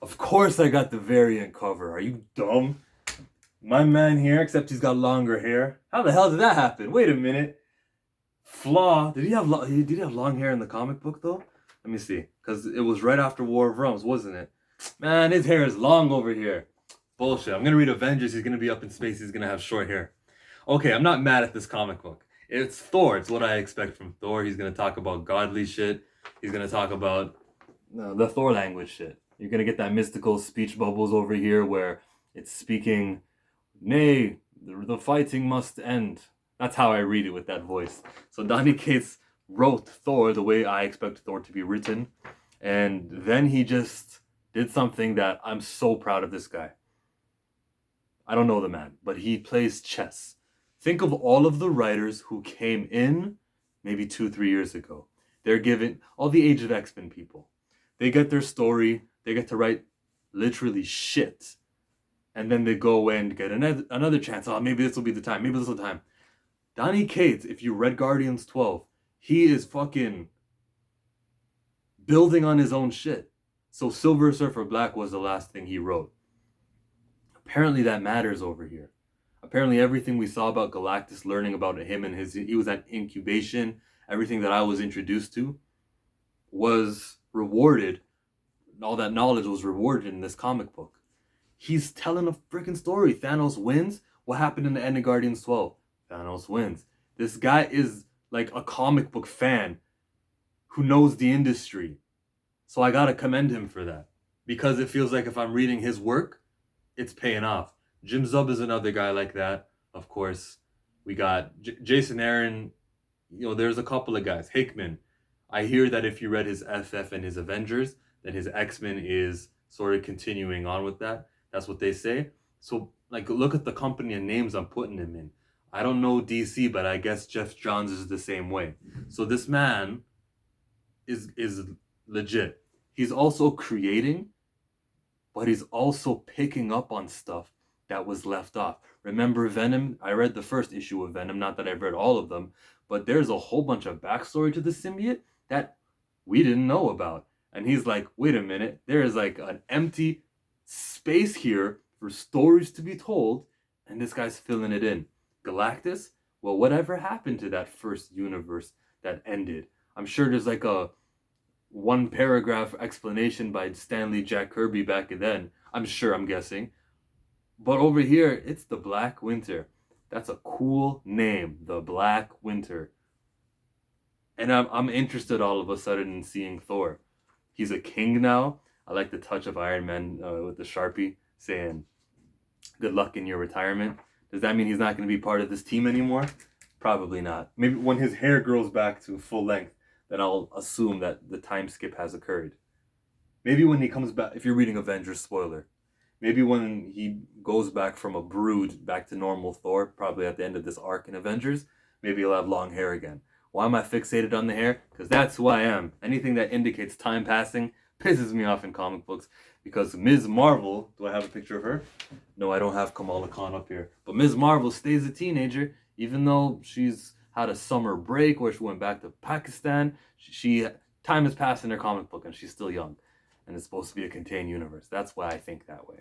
Of course I got the variant cover. Are you dumb? My man here, except he's got longer hair. How the hell did that happen? Wait a minute. Flaw. Did he have long hair in the comic book though? Let me see. Cause it was right after War of Realms, wasn't it? Man, his hair is long over here. Bullshit. I'm gonna read Avengers. He's gonna be up in space. He's gonna have short hair. Okay, I'm not mad at this comic book. It's Thor. It's what I expect from Thor. He's gonna talk about godly shit. He's gonna talk about the Thor language shit. You're gonna get that mystical speech bubbles over here where it's speaking, nay, the fighting must end. That's how I read it with that voice. So Donny Cates wrote Thor the way I expect Thor to be written. And then he just did something that I'm so proud of this guy. I don't know the man, but he plays chess. Think of all of the writers who came in maybe 2-3 years ago. They're given all the Age of X-Men people. They get their story. They get to write literally shit. And then they go away and get another chance. Oh, maybe this will be the time. Maybe this will be the time. Donny Cates, if you read Guardians 12, he is fucking building on his own shit. So Silver Surfer Black was the last thing he wrote. Apparently that matters over here. Apparently everything we saw about Galactus, learning about him and he was at incubation, everything that I was introduced to was rewarded. All that knowledge was rewarded in this comic book. He's telling a freaking story. Thanos wins. What happened in the end of Guardians 12? Thanos wins. This guy is like a comic book fan who knows the industry. So I gotta commend him for that. Because it feels like if I'm reading his work, it's paying off. Jim Zub is another guy like that, of course. We got Jason Aaron. There's a couple of guys. Hickman. I hear that if you read his FF and his Avengers, then his X-Men is sort of continuing on with that. That's what they say. So, look at the company and names I'm putting him in. I don't know DC, but I guess Jeff Johns is the same way. So this man is legit. He's also creating, but he's also picking up on stuff that was left off. Remember Venom? I read the first issue of Venom, not that I've read all of them, but there's a whole bunch of backstory to the symbiote that we didn't know about. And he's like, wait a minute, there is like an empty space here for stories to be told, and this guy's filling it in. Galactus? Well, whatever happened to that first universe that ended? I'm sure there's like a one paragraph explanation by Stanley Jack Kirby back then. I'm guessing. But over here, it's the Black Winter. That's a cool name, the Black Winter. And I'm interested all of a sudden in seeing Thor. He's a king now. I like the touch of Iron Man with the Sharpie saying, good luck in your retirement. Does that mean he's not going to be part of this team anymore? Probably not. Maybe when his hair grows back to full length, then I'll assume that the time skip has occurred. Maybe when he comes back, if you're reading Avengers, spoiler, maybe when he goes back from a brood back to normal Thor, probably at the end of this arc in Avengers, maybe he'll have long hair again. Why am I fixated on the hair? Because that's who I am. Anything that indicates time passing pisses me off in comic books. Because Ms. Marvel, do I have a picture of her? No, I don't have Kamala Khan up here. But Ms. Marvel stays a teenager, even though she's had a summer break where she went back to Pakistan. Time has passed in her comic book and she's still young. And it's supposed to be a contained universe. That's why I think that way.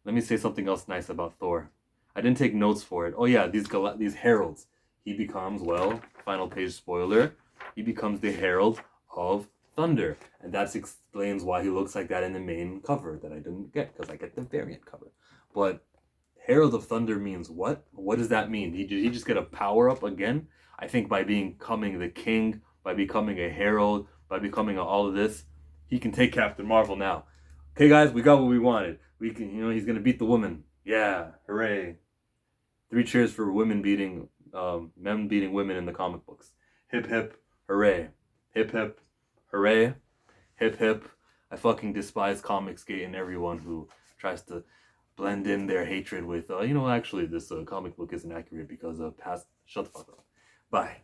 Let me say something else nice about Thor. I didn't take notes for it. Oh yeah, these heralds. He becomes, well, final page spoiler, he becomes the Herald of Thunder. And that explains why he looks like that in the main cover that I didn't get, because I get the variant cover. But Herald of Thunder means what? What does that mean? Did he just get a power up again? I think by becoming the king, by becoming a herald, by becoming all of this, he can take Captain Marvel now. Okay, guys, we got what we wanted. We can, he's gonna beat the woman. Yeah, hooray! 3 cheers for men beating women in the comic books. Hip hip, hooray! Hip hip, hooray! Hip hip. I fucking despise Comicsgate and everyone who tries to blend in their hatred with, actually this comic book isn't accurate because of past. Shut the fuck up. Bye.